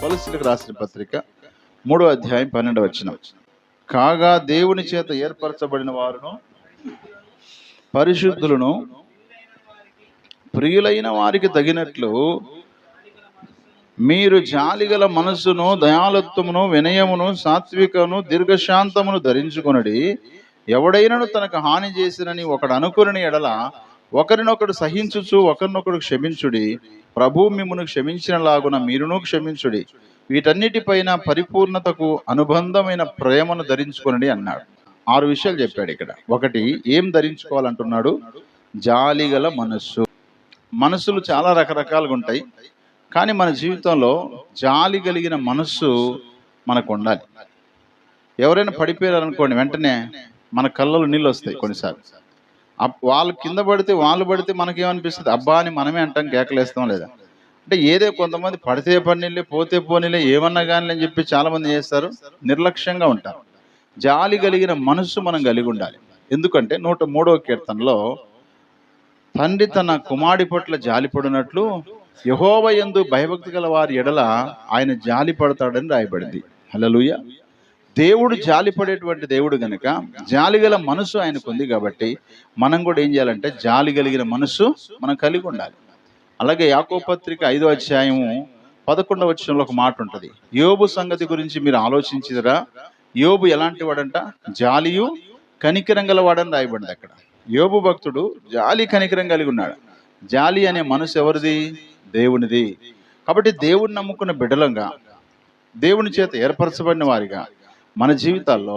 కొలస్సీలకు రాసిన పత్రిక 3వ అధ్యాయం 12వ వచనం. కాగా దేవుని చేత ఏర్పరచబడిన వారును పరిశుద్ధులను ప్రియులైన వారికి తగినట్లు మీరు జాలిగల మనస్సును, దయాళుత్వమును, వినయమును, సాత్వికమును, దీర్ఘశాంతమును ధరించుకొనుడి. ఎవడైనను తనకు హాని చేసినని ఒకడు అనుకుని ఎడల ఒకరినొకడు సహించుచు ఒకరినొకడు క్షమించుడి. ప్రభు మిమ్మును క్షమించినలాగున మీరును క్షమించుడి. వీటన్నిటిపైన పరిపూర్ణతకు అనుబంధమైన ప్రేమను ధరించుకొనుడి అన్నాడు. 6 విషయాలు చెప్పాడు ఇక్కడ. ఒకటి, ఏం ధరించుకోవాలంటున్నాడు? జాలిగల మనస్సు. మనసులు చాలా రకరకాలుగా ఉంటాయి, కానీ మన జీవితంలో జాలి కలిగిన మనస్సు మనకు ఉండాలి. ఎవరైనా పడిపోయారనుకోండి, వెంటనే మన కళ్ళలో నీళ్ళు వస్తాయి. కొన్నిసార్లు వాళ్ళు కింద పడితే మనకేమనిపిస్తుంది? అబ్బా అని మనమే అంటాం, కేకలేస్తాం లేదా? అంటే ఏదో కొంతమంది పడితే పడినిలే, పోతే పోనీలే, ఏమన్నా కానీ అని చెప్పి చాలామంది చేస్తారు, నిర్లక్ష్యంగా ఉంటారు. జాలి కలిగిన మనస్సు మనం కలిగి ఉండాలి. ఎందుకంటే 103వ కీర్తనలో తండ్రి తన కుమారుడి పట్ల జాలిపడినట్లు యెహోవా యందు భయభక్తి గల వారి ఎడల ఆయన జాలి పడతాడని రాయబడింది. హల్లెలూయా. దేవుడు జాలి పడేటువంటి దేవుడు గనుక జాలి గల మనసు ఆయనకు ఉంది. కాబట్టి మనం కూడా ఏం చేయాలంటే జాలి కలిగిన మనసు మనం కలిగి ఉండాలి. అలాగే యాకోబు పత్రిక 5వ అధ్యాయము 11వ వచనంలో ఒక మాట ఉంటుంది. యోబు సంగతి గురించి మీరు ఆలోచించిరా? యోబు ఎలాంటి వాడంట? జాలియు కనికరం గల వాడని రాయబడింది అక్కడ. యోబు భక్తుడు జాలి కనికరం కలిగి ఉన్నాడు. జాలి అనే మనసు ఎవరిది? దేవునిది. కాబట్టి దేవుని నమ్ముకున్న బిడ్డలంగా, దేవుని చేత ఏర్పరచబడిన వారిగా మన జీవితాల్లో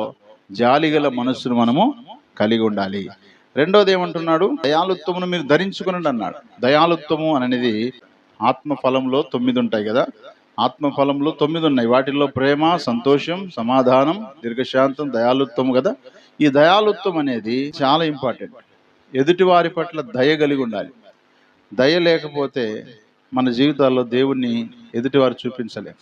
జాలి గల మనస్సును మనము కలిగి ఉండాలి. రెండోది ఏమంటున్నాడు? దయాళుత్వమును మీరు ధరించుకునండి అన్నాడు. దయాళుత్వము అనేది ఆత్మఫలంలో 9 ఉంటాయి కదా. ఆత్మఫలంలో 9 ఉన్నాయి. వాటిల్లో ప్రేమ, సంతోషం, సమాధానం, దీర్ఘశాంతం, దయాళుత్వం కదా. ఈ దయాళుత్వం అనేది చాలా ఇంపార్టెంట్. ఎదుటి వారి పట్ల దయ కలిగి ఉండాలి. దయ లేకపోతే మన జీవితాల్లో దేవుణ్ణి ఎదుటివారు చూపించలేము.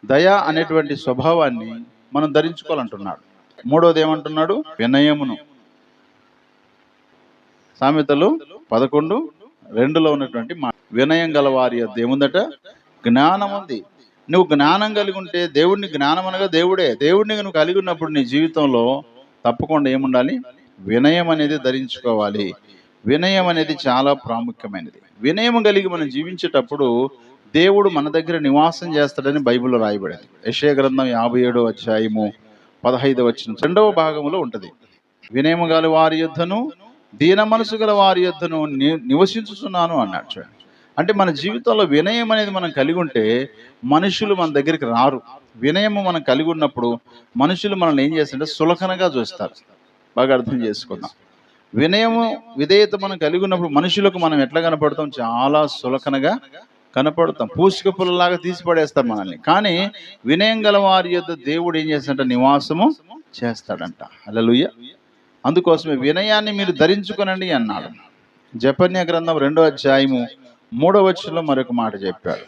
దయ అనేటువంటి స్వభావాన్ని మనం ధరించుకోవాలంటున్నాడు. మూడోది ఏమంటున్నాడు? వినయమును. సామెతలు 11:2లో ఉన్నటువంటి వినయం గల వారి యొద్ద ఏముందట? జ్ఞానం ఉంది. నువ్వు జ్ఞానం కలిగి ఉంటే, దేవుడిని, జ్ఞానం అనగా దేవుడే, దేవుడిని నువ్వు కలిగి ఉన్నప్పుడు నీ జీవితంలో తప్పకుండా ఏముండాలి? వినయం అనేది ధరించుకోవాలి. వినయం అనేది చాలా ప్రాముఖ్యమైనది. వినయం కలిగి మనం జీవించేటప్పుడు దేవుడు మన దగ్గర నివాసం చేస్తాడని బైబిల్లో రాయబడింది. యెషయా గ్రంథం 57వ అధ్యాయము 15వ వచనం 2వ భాగంలో ఉంటుంది. వినయము గల వారి యొద్దను, దీన మనసు గల వారి యొద్దను నివసించుచున్నాను అన్నాడు. చూడండి, అంటే మన జీవితంలో వినయం అనేది మనం కలిగి ఉంటే మనుషులు మన దగ్గరికి రారు. వినయము మనం కలిగి ఉన్నప్పుడు మనుషులు మనల్ని ఏం చేస్తారంటే సులకనగా చూస్తారు. బాగా అర్థం చేసుకుందాం. వినయము, విధేయత మనం కలిగి ఉన్నప్పుడు మనుషులకు మనం ఎట్లా కనపడతాం? చాలా సులకనగా కనపడతాం. పూసిక పుల్లలాగా తీసి పడేస్తాం మనల్ని. కానీ వినయం గల వారి యొద్ద దేవుడు ఏం చేస్తాడంట? నివాసము చేస్తాడంట. హల్లెలూయా. అందుకోసమే వినయాన్ని మీరు ధరించుకొనండి అన్నాడు. జెఫన్యా గ్రంథం 2వ అధ్యాయము 3వ వచనంలో మరొక మాట చెప్పాడు.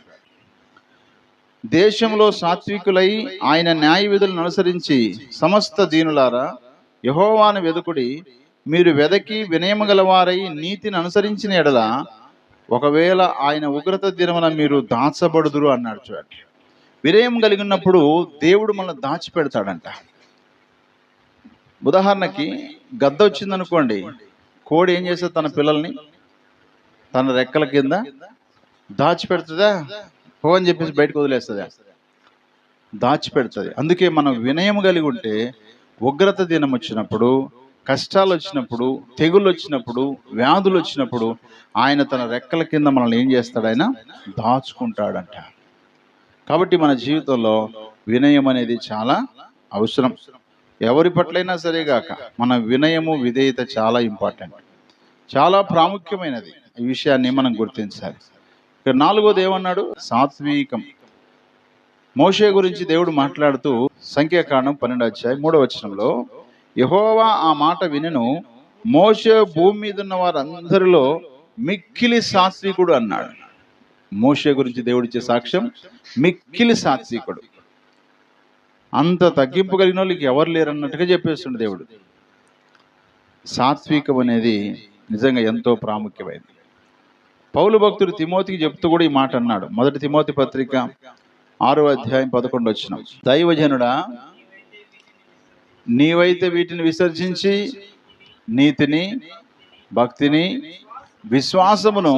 దేశంలో సాత్వికులై ఆయన న్యాయ విధులను అనుసరించి సమస్త దీనులారా యెహోవాను వెదుకుడి. మీరు వెదకి వినయము గలవారై నీతిని అనుసరించిన ఎడల ఒకవేళ ఆయన ఉగ్రత దినమున మీరు దాచబడుదురు అన్నాడు. చూడండి, వినయం కలిగి ఉన్నప్పుడు దేవుడు మనల్ని దాచిపెడతాడంట. ఉదాహరణకి గద్ద వచ్చిందనుకోండి, కోడి ఏం చేస్తుంది? తన పిల్లల్ని తన రెక్కల కింద దాచిపెడుతుందా? పో అని చెప్పేసి బయటకు వదిలేస్తుందా? దాచిపెడుతుంది. అందుకే మనం వినయం కలిగి ఉంటే ఉగ్రత దినం వచ్చినప్పుడు, కష్టాలు వచ్చినప్పుడు, తెగుళ్ళు వచ్చినప్పుడు, వ్యాధులు వచ్చినప్పుడు ఆయన తన రెక్కల కింద మనల్ని ఏం చేస్తాడు? ఆయన దాచుకుంటాడంట. కాబట్టి మన జీవితంలో వినయం అనేది చాలా అవసరం. ఎవరి పట్లైనా సరేగాక మన వినయము, విధేయత చాలా ఇంపార్టెంట్, చాలా ప్రాముఖ్యమైనది. ఈ విషయాన్ని మనం గుర్తించాలి. ఇక్కడ 4వది ఏమన్నాడు? సాత్వికం. మోషే గురించి దేవుడు మాట్లాడుతూ సంఖ్యాకాండం 12వ అధ్యాయం 3వ వచనంలో యెహోవా ఆ మాట వినెను, మోషే భూమి మీద ఉన్న వారందరిలో మిక్కిలి సాత్వికుడు అన్నాడు. మోషే గురించి దేవుడిచ్చే సాక్ష్యం మిక్కిలి సాత్వికుడు. అంత తగ్గింపు కలిగిన వాళ్ళకి ఎవరు లేరన్నట్టుగా చెప్పేస్తుండే దేవుడు. సాత్వికం అనేది నిజంగా ఎంతో ప్రాముఖ్యమైనది. పౌలు భక్తుడు తిమోతికి చెప్తూ కూడా ఈ మాట అన్నాడు. 1 తిమోతి పత్రిక 6:11. దైవజనుడా, నీవైతే వీటిని విసర్జించి నీతిని, భక్తిని, విశ్వాసమును,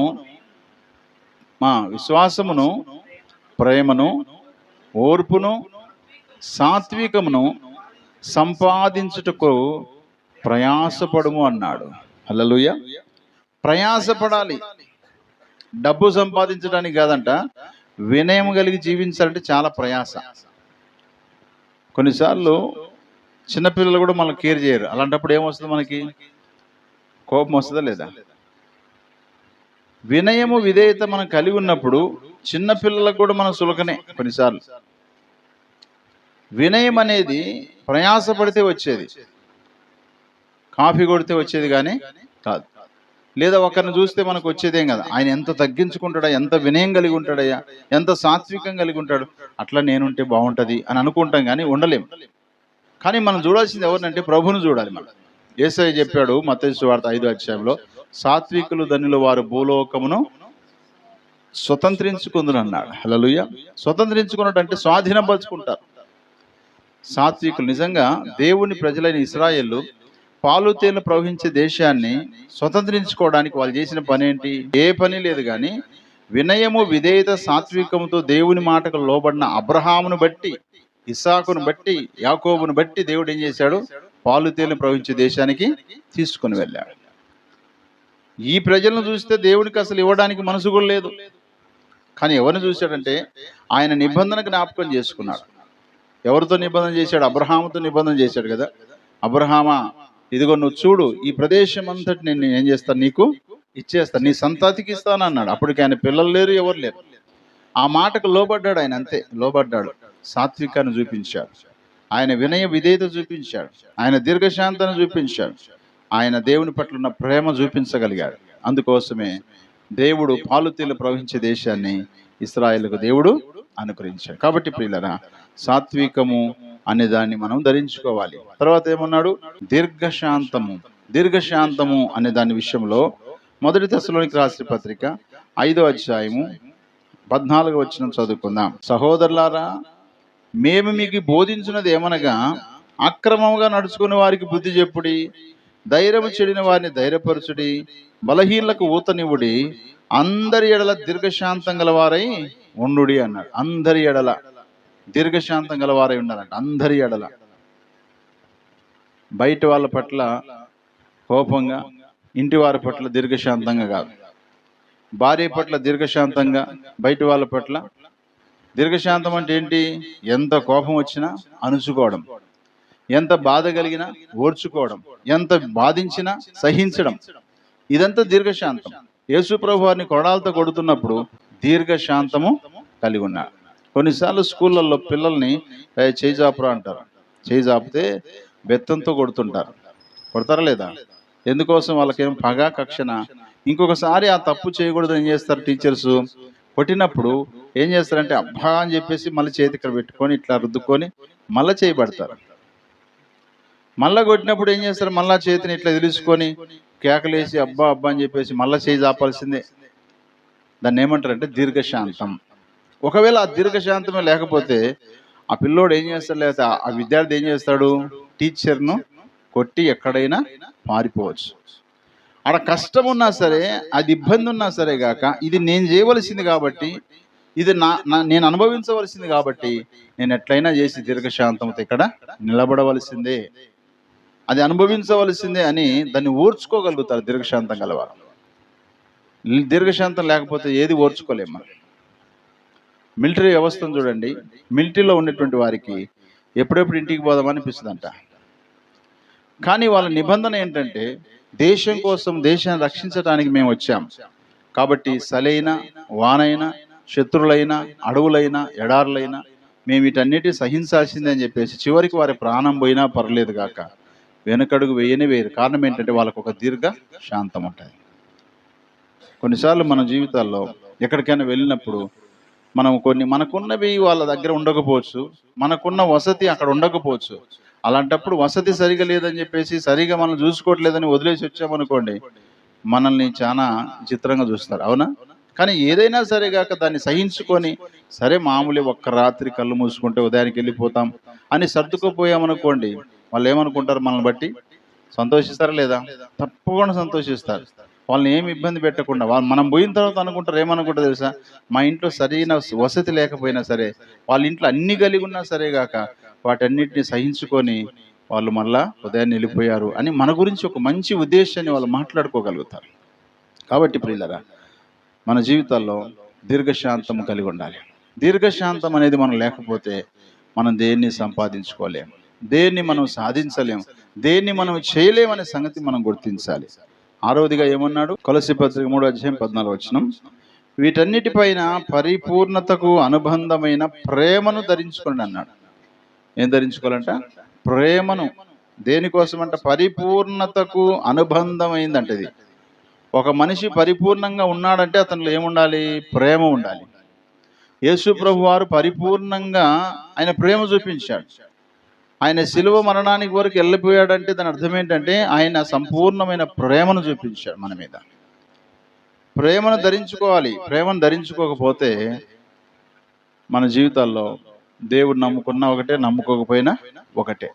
ప్రేమను, ఓర్పును, సాత్వికమును సంపాదించుటకు ప్రయాసపడుము అన్నాడు. హల్లెలూయా. ప్రయాసపడాలి. డబ్బు సంపాదించడానికి కాదంట, వినయం కలిగి జీవించాలంటే చాలా ప్రయాస. కొన్నిసార్లు చిన్నపిల్లలు కూడా మనల్ని కేర్ చేయరు. అలాంటప్పుడు ఏమొస్తుంది? మనకి కోపం వస్తుందా లేదా? వినయము, విధేయత మనం కలిగి ఉన్నప్పుడు చిన్నపిల్లలకు కూడా మనం సులకనే. కొన్నిసార్లు వినయం అనేది ప్రయాసపడితే వచ్చేది, కాఫీ కొడితే వచ్చేది కానీ కాదు. లేదా ఒకరిని చూస్తే మనకు వచ్చేదేం కదా. ఆయన ఎంత తగ్గించుకుంటాడా, ఎంత వినయం కలిగి ఉంటాడయ్యా, ఎంత సాత్వికం కలిగి ఉంటాడు, అట్లా నేనుంటే బాగుంటుంది అని అనుకుంటాం కానీ ఉండలేం. కానీ మనం చూడాల్సింది ఎవరినంటే ప్రభువును చూడాలి. మనం యేసయ్య చెప్పాడు మత్తయి సువార్త 5వ సాత్వికులు ధన్యులు, వారు భూలోకమును స్వతంత్రించుకుందురు అన్నాడు. హల్లెలూయా. స్వతంత్రించుకున్నట్టు అంటే స్వాధీనపరుచుకుంటారు. సాత్వికులు నిజంగా దేవుని ప్రజలైన ఇశ్రాయేలు పాలు తేనెలు ప్రవహించే దేశాన్ని స్వతంత్రించుకోవడానికి వాళ్ళు చేసిన పని ఏంటి? ఏ పని లేదు. కానీ వినయము, విధేయత, సాత్వికముతో దేవుని మాటకు లోబడిన అబ్రహామును బట్టి, ఇస్సాకును బట్టి, యాకోబును బట్టి దేవుడు ఏం చేశాడు? పాలు తేనెలు ప్రవహించే దేశానికి తీసుకుని వెళ్ళాడు. ఈ ప్రజలను చూస్తే దేవునికి అసలు ఇవ్వడానికి మనసు కూడా లేదు. కానీ ఎవరిని చూశాడంటే ఆయన నిబంధన జ్ఞాపకం చేసుకున్నాడు. ఎవరితో నిబంధన చేశాడు? అబ్రహాముతో నిబంధన చేశాడు కదా. అబ్రహామా, ఇదిగో నువ్వు చూడు, ఈ ప్రదేశం అంతటి నేను ఏం చేస్తాను, నీకు ఇచ్చేస్తాను, నీ సంతతికి ఇస్తాను అన్నాడు. అప్పటికి ఆయన పిల్లలు లేరు, ఎవరు లేరు. ఆ మాటకు లోబడ్డాడు ఆయన, అంతే లోబడ్డాడు. సాత్వికాన్ని చూపించాడు, ఆయన వినయ విధేయత చూపించాడు, ఆయన దీర్ఘశాంతాన్ని చూపించాడు, ఆయన దేవుని పట్ల ఉన్న ప్రేమ చూపించగలిగాడు. అందుకోసమే దేవుడు పాలు తేనెలు ప్రవహించే దేశాన్ని ఇశ్రాయేలుకు దేవుడు అనుగ్రహించాడు. కాబట్టి ప్రియులరా, సాత్వికము అనే దాన్ని మనం ధరించుకోవాలి. తర్వాత ఏమన్నాడు? దీర్ఘశాంతము. దీర్ఘశాంతము అనే దాని విషయంలో 1 తెస్సలోనికీయులకు రాసిన పత్రిక 5:14 చదువుకుందాం. సహోదరులారా, మేము మీకు బోధించినది ఏమనగా, అక్రమముగా నడుచుకునే వారికి బుద్ధి చెప్పుడి, ధైర్యము చెడిన వారిని ధైర్యపరచుడి, బలహీనులకు ఊతనివ్వుడి, అందరి ఎడల దీర్ఘశాంతం గలవారై ఉండుడి అన్నాడు. అందరి ఎడల దీర్ఘశాంతం గలవారై ఉండాలంట. అందరి ఎడల. బయట వాళ్ళ పట్ల కోపంగా, ఇంటి వారి పట్ల దీర్ఘశాంతంగా కాదు. భార్య పట్ల దీర్ఘశాంతంగా, బయట వాళ్ళ పట్ల దీర్ఘశాంతం అంటే ఏంటి? ఎంత కోపం వచ్చినా అణుచుకోవడం, ఎంత బాధ కలిగినా ఓర్చుకోవడం, ఎంత బాధించినా సహించడం, ఇదంతా దీర్ఘశాంతం. యేసు ప్రభు వారిని కొరడాలతో కొడుతున్నప్పుడు దీర్ఘశాంతము కలిగి ఉన్నాడు. కొన్నిసార్లు స్కూళ్ళల్లో పిల్లల్ని చేయి జాపురా అంటారు. చేయి జాపితే బెత్తంతో కొడుతుంటారు. కొడతారా లేదా? ఎందుకోసం? వాళ్ళకేం పగ, కక్షణ. ఇంకొకసారి ఆ తప్పు చేయకూడదు ఏం చేస్తారు టీచర్స్? కొట్టినప్పుడు ఏం చేస్తారంటే అబ్బా అని చెప్పేసి మళ్ళీ చేతి ఇక్కడ పెట్టుకొని ఇట్లా రుద్దుకొని మళ్ళీ చేయబడతారు. మళ్ళీ కొట్టినప్పుడు ఏం చేస్తారు? మళ్ళా చేతిని ఇట్లా తెలుసుకొని కేకలేసి అబ్బా అబ్బా అని చెప్పేసి మళ్ళీ చేయి జాపాల్సిందే. దాన్ని ఏమంటారంటే దీర్ఘశాంతం. ఒకవేళ ఆ దీర్ఘశాంతమే లేకపోతే ఆ పిల్లోడు ఏం చేస్తాడు? లేకపోతే ఆ విద్యార్థి ఏం చేస్తాడు? టీచర్ను కొట్టి ఎక్కడైనా పారిపోవచ్చు. అక్కడ కష్టం ఉన్నా సరే, అది ఇబ్బంది ఉన్నా సరే గాక, ఇది నేను చేయవలసింది కాబట్టి, ఇది నేను అనుభవించవలసింది కాబట్టి, నేను ఎట్లయినా చేసి దీర్ఘశాంతంతో ఇక్కడ నిలబడవలసిందే, అది అనుభవించవలసిందే అని దాన్ని ఓర్చుకోగలుగుతారు దీర్ఘశాంతం గలవారు. దీర్ఘశాంతం లేకపోతే ఏది ఓర్చుకోలేము. మిలిటరీ వ్యవస్థను చూడండి. మిలిటరీలో ఉన్నటువంటి వారికి ఎప్పుడెప్పుడు ఇంటికి పోదామనిపిస్తుందంట. కానీ వాళ్ళ నిబంధన ఏంటంటే, దేశం కోసం, దేశాన్ని రక్షించడానికి మేము వచ్చాం కాబట్టి సలైన, వానైనా, శత్రులైనా, అడవులైనా, ఎడారులైనా మేము వీటన్నిటిని సహించాల్సిందే అని చెప్పేసి చివరికి వారి ప్రాణం పోయినా పర్లేదు కాక వెనకడుగు వేయనే వేయరు. కారణం ఏంటంటే వాళ్ళకు ఒక దీర్ఘ శాంతం ఉంటుంది. కొన్నిసార్లు మన జీవితాల్లో ఎక్కడికైనా వెళ్ళినప్పుడు మనకున్నవి వాళ్ళ దగ్గర ఉండకపోవచ్చు, మనకున్న వసతి అక్కడ ఉండకపోవచ్చు. అలాంటప్పుడు వసతి సరిగా లేదని చెప్పేసి, సరిగా మనం చూసుకోవట్లేదని వదిలేసి వచ్చామనుకోండి, మనల్ని చాలా చిత్రంగా చూస్తారు. అవునా? కానీ ఏదైనా సరే గాక దాన్ని సహించుకొని, సరే మామూలే ఒక్క రాత్రి కళ్ళు మూసుకుంటే ఉదయానికి వెళ్ళిపోతాం అని సర్దుకుపోయామనుకోండి, వాళ్ళు ఏమనుకుంటారు మనల్ని బట్టి? సంతోషిస్తారా లేదా? తప్పకుండా సంతోషిస్తారు. వాళ్ళని ఏమి ఇబ్బంది పెట్టకుండా మనం పోయిన తర్వాత అనుకుంటారు, ఏమనుకుంటారు తెలుసా? మా ఇంట్లో సరైన వసతి లేకపోయినా సరే, వాళ్ళ ఇంట్లో అన్ని కలిగి ఉన్నా సరే గాక వాటన్నిటిని సహించుకొని వాళ్ళు మళ్ళా ఉదయాన్నే వెళ్ళిపోయారు అని మన గురించి ఒక మంచి ఉద్దేశాన్ని వాళ్ళు మాట్లాడుకోగలుగుతారు. కాబట్టి ప్రియులరా, మన జీవితాల్లో దీర్ఘశాంతం కలిగి ఉండాలి. దీర్ఘశాంతం అనేది మనం లేకపోతే మనం దేన్ని సంపాదించుకోలేం, దేన్ని మనం సాధించలేం, దేన్ని మనం చేయలేమనే సంగతి మనం గుర్తించాలి. ఆరవదిగా ఏమన్నాడు? కొలస్సీ పత్రిక 3:14 వీటన్నిటిపైన పరిపూర్ణతకు అనుబంధమైన ప్రేమను ధరించుకోండి అన్నాడు. ఏం ధరించుకోవాలంట? ప్రేమను. దేనికోసమంట? పరిపూర్ణతకు అనుబంధమైందంటే ఇది. ఒక మనిషి పరిపూర్ణంగా ఉన్నాడంటే అతనిలో ఏముండాలి? ప్రేమ ఉండాలి. యేసు ప్రభు వారు పరిపూర్ణంగా ఆయన ప్రేమ చూపించాడు. ఆయన శిలువ మరణానికి వరకు వెళ్ళిపోయాడంటే దాని అర్థం ఏంటంటే ఆయన సంపూర్ణమైన ప్రేమను చూపించాడు మన మీద. ప్రేమను ధరించుకోవాలి. ప్రేమను ధరించుకోకపోతే మన జీవితాల్లో దేవుడు నమ్ముకున్నా ఒకటే, నమ్ముకోకపోయినా ఒకటే.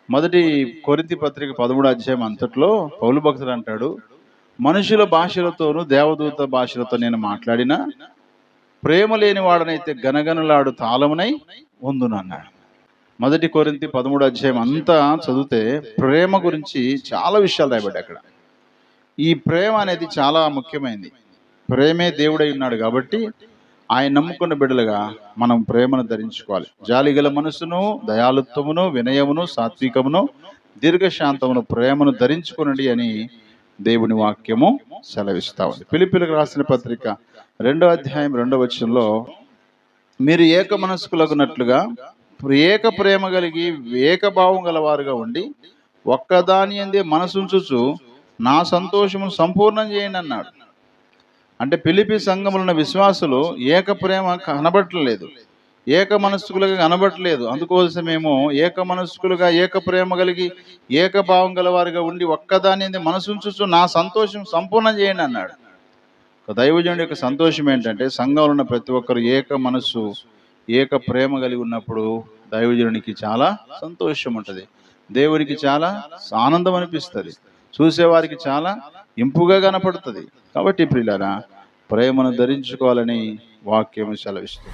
మొదటి కొరింథీ పత్రిక 13 అంతట్లో పౌలు భక్తుడు అంటాడు, మనుషుల భాషలతోనూ దేవదూత భాషలతో నేను మాట్లాడినా ప్రేమ లేని వాడనైతే గనగనలాడు తాళమునై ఉందును అన్నాడు. మొదటి కొరింథీ 13 అంతా చదివితే ప్రేమ గురించి చాలా విషయాలు రాయబడ్డాయి అక్కడ. ఈ ప్రేమ అనేది చాలా ముఖ్యమైనది. ప్రేమే దేవుడై ఉన్నాడు కాబట్టి ఆయన నమ్ముకున్న బిడ్డలుగా మనం ప్రేమను ధరించుకోవాలి. జాలిగల మనసును, దయాలుత్వమును, వినయమును, సాత్వికమును, దీర్ఘశాంతమును, ప్రేమను ధరించుకునండి అని దేవుని వాక్యము సెలవిస్తా ఉంది. ఫిలిప్పీయులకు రాసిన పత్రిక 2:2 మీరు ఏక మనస్కులగునట్లుగా ఏక ప్రేమ కలిగి ఏకభావం గలవారుగా ఉండి ఒక్కదాని యందే మనసుంచుచు నా సంతోషము సంపూర్ణం చేయండి అన్నాడు. అంటే ఫిలిప్పీ సంఘములో ఉన్న విశ్వాసులు ఏక ప్రేమ కనబట్టలేదు, ఏక మనస్కులుగా కనబట్టలేదు. అందుకోసమేమో ఏక మనస్కులుగా ఏక ప్రేమ కలిగి ఏకభావం గలవారుగా ఉండి ఒక్కదాని యందే మనసుంచుచు నా సంతోషం సంపూర్ణం చేయండి అన్నాడు. దైవజనుడి యొక్క సంతోషం ఏంటంటే సంఘంలో ఉన్న ప్రతి ఒక్కరు ఏక మనస్సు, ఏక ప్రేమ కలిగి ఉన్నప్పుడు దైవజనునికి చాలా సంతోషం ఉంటుంది, దేవునికి చాలా ఆనందం అనిపిస్తుంది, చూసేవారికి చాలా ఇంపుగా కనపడుతుంది. కాబట్టి ప్రియులారా, ప్రేమను ధరించుకోవాలని వాక్యం సెలవిస్తుంది.